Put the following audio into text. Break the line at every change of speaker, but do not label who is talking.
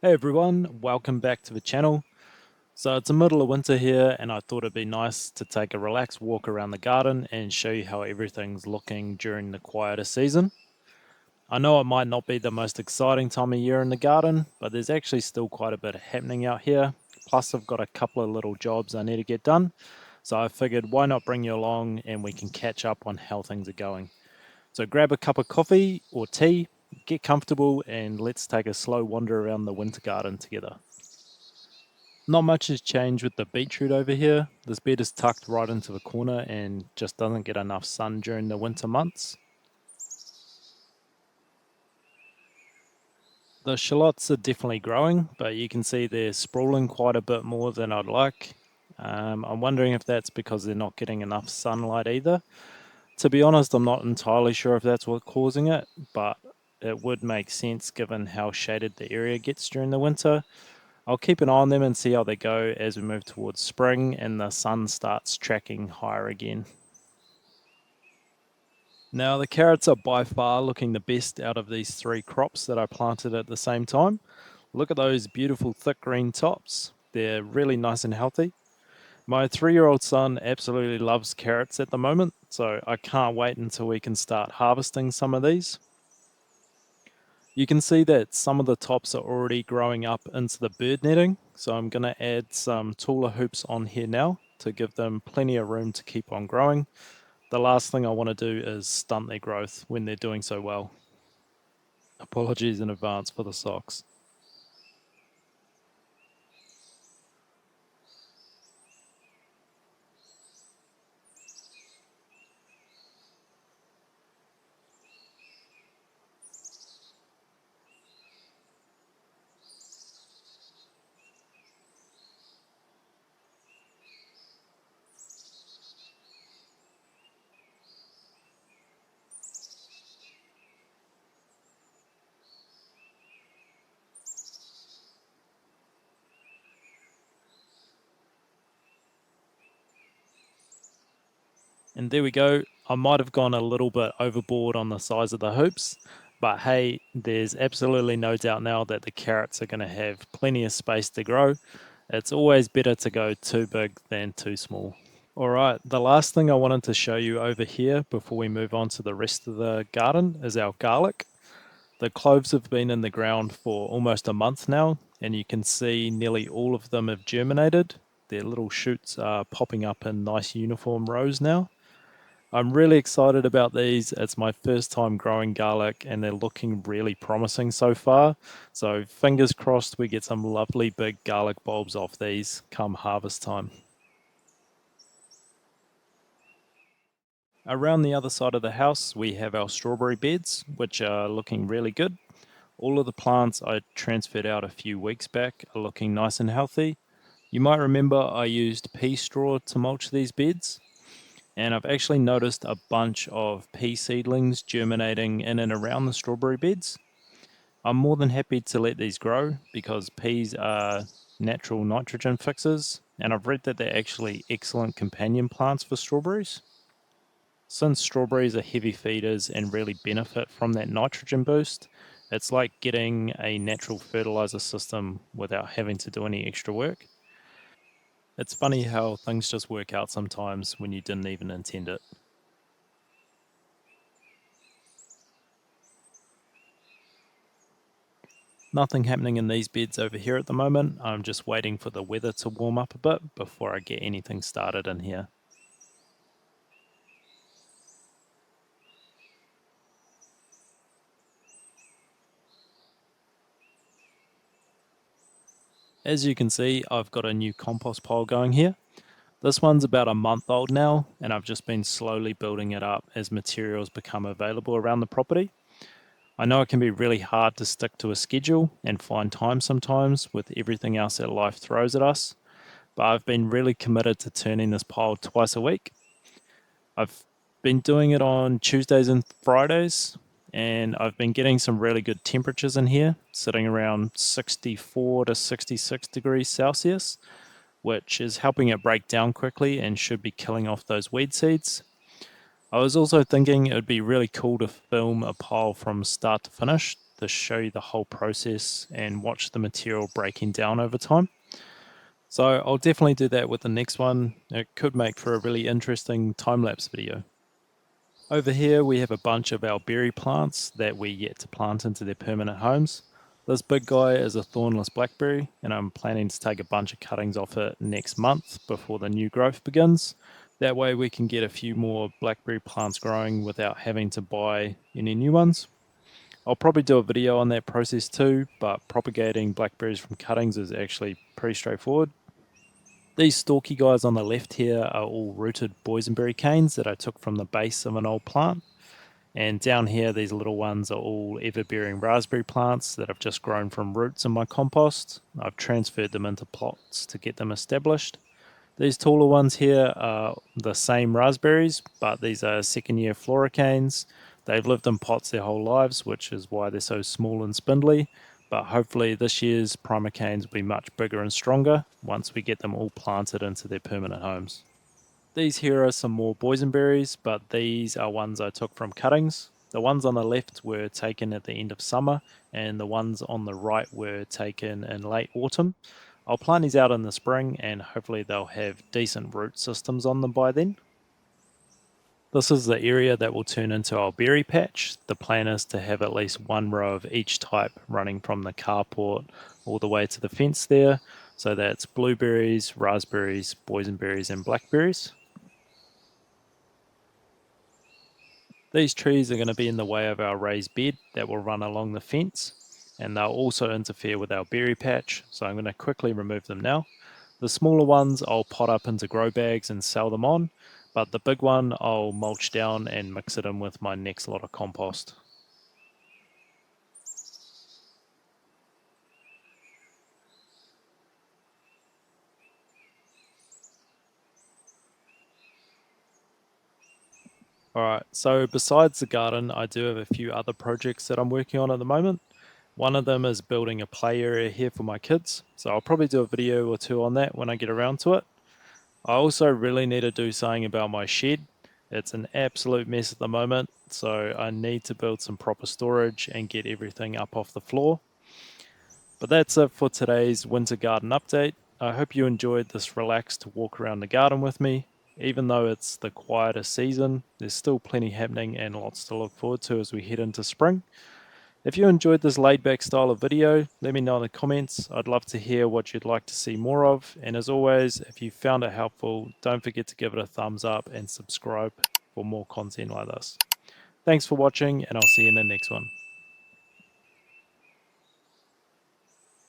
Hey everyone, welcome back to the channel. So it's the middle of winter here and I thought it'd be nice to take a relaxed walk around the garden and show you how everything's looking during the quieter season. I know it might not be the most exciting time of year in the garden, but there's actually still quite a bit happening out here. Plus I've got a couple of little jobs I need to get done. So I figured why not bring you along and we can catch up on how things are going. So grab a cup of coffee or tea, get comfortable and let's take a slow wander around the winter garden together. Not much has changed with the beetroot over here. This bed is tucked right into the corner and just doesn't get enough sun during the winter months. The shallots are definitely growing, but you can see they're sprawling quite a bit more than I'd like. I'm wondering if that's because they're not getting enough sunlight either. To be honest, I'm not entirely sure if that's what's causing it, but it would make sense given how shaded the area gets during the winter. I'll keep an eye on them and see how they go as we move towards spring and the sun starts tracking higher again. Now, the carrots are by far looking the best out of these three crops that I planted at the same time. Look at those beautiful thick green tops. They're really nice and healthy. My 3-year-old son absolutely loves carrots at the moment, so I can't wait until we can start harvesting some of these. You can see that some of the tops are already growing up into the bird netting, so I'm going to add some taller hoops on here now to give them plenty of room to keep on growing. The last thing I want to do is stunt their growth when they're doing so well. Apologies in advance for the socks. And there we go. I might have gone a little bit overboard on the size of the hoops, but hey, there's absolutely no doubt now that the carrots are going to have plenty of space to grow. It's always better to go too big than too small. All right, the last thing I wanted to show you over here before we move on to the rest of the garden is our garlic. The cloves have been in the ground for almost a month now, and you can see nearly all of them have germinated. Their little shoots are popping up in nice uniform rows now. I'm really excited about these. It's my first time growing garlic, and they're looking really promising so far. So, fingers crossed, we get some lovely big garlic bulbs off these come harvest time. Around the other side of the house, we have our strawberry beds, which are looking really good. All of the plants I transferred out a few weeks back are looking nice and healthy. You might remember I used pea straw to mulch these beds, and I've actually noticed a bunch of pea seedlings germinating in and around the strawberry beds. I'm more than happy to let these grow because peas are natural nitrogen fixers, and I've read that they're actually excellent companion plants for strawberries. Since strawberries are heavy feeders and really benefit from that nitrogen boost, it's like getting a natural fertilizer system without having to do any extra work. It's funny how things just work out sometimes when you didn't even intend it. Nothing happening in these beds over here at the moment. I'm just waiting for the weather to warm up a bit before I get anything started in here. As you can see, I've got a new compost pile going here. This one's about a month old now, and I've just been slowly building it up as materials become available around the property. I know it can be really hard to stick to a schedule and find time sometimes with everything else that life throws at us, but I've been really committed to turning this pile twice a week. I've been doing it on Tuesdays and Fridays, and I've been getting some really good temperatures in here, sitting around 64 to 66 degrees Celsius, which is helping it break down quickly and should be killing off those weed seeds. I was also thinking it would be really cool to film a pile from start to finish to show you the whole process and watch the material breaking down over time. So I'll definitely do that with the next one. It could make for a really interesting time-lapse video. Over here we have a bunch of our berry plants that we yet to plant into their permanent homes. This big guy is a thornless blackberry, and I'm planning to take a bunch of cuttings off it next month before the new growth begins. That way we can get a few more blackberry plants growing without having to buy any new ones. I'll probably do a video on that process too, but propagating blackberries from cuttings is actually pretty straightforward. These stalky guys on the left here are all rooted boysenberry canes that I took from the base of an old plant. And down here, these little ones are all ever-bearing raspberry plants that I've just grown from roots in my compost. I've transferred them into pots to get them established. These taller ones here are the same raspberries, but these are second-year floricanes. They've lived in pots their whole lives, which is why they're so small and spindly. But hopefully this year's primocanes will be much bigger and stronger once we get them all planted into their permanent homes. These here are some more boysenberries, but these are ones I took from cuttings. The ones on the left were taken at the end of summer, and the ones on the right were taken in late autumn. I'll plant these out in the spring, and hopefully they'll have decent root systems on them by then. This is the area that will turn into our berry patch. The plan is to have at least one row of each type running from the carport all the way to the fence there. So that's blueberries, raspberries, boysenberries, and blackberries. These trees are going to be in the way of our raised bed that will run along the fence, and they'll also interfere with our berry patch, so I'm going to quickly remove them now. The smaller ones I'll pot up into grow bags and sell them on, but the big one I'll mulch down and mix it in with my next lot of compost. Alright, so besides the garden, I do have a few other projects that I'm working on at the moment. One of them is building a play area here for my kids, so I'll probably do a video or two on that when I get around to it. I also really need to do something about my shed. It's an absolute mess at the moment, so I need to build some proper storage and get everything up off the floor. But that's it for today's winter garden update. I hope you enjoyed this relaxed walk around the garden with me. Even though it's the quieter season, there's still plenty happening and lots to look forward to as we head into spring. If you enjoyed this laid back style of video, let me know in the comments. I'd love to hear what you'd like to see more of. And as always, if you found it helpful, don't forget to give it a thumbs up and subscribe for more content like this. Thanks for watching, and I'll see you in the next one.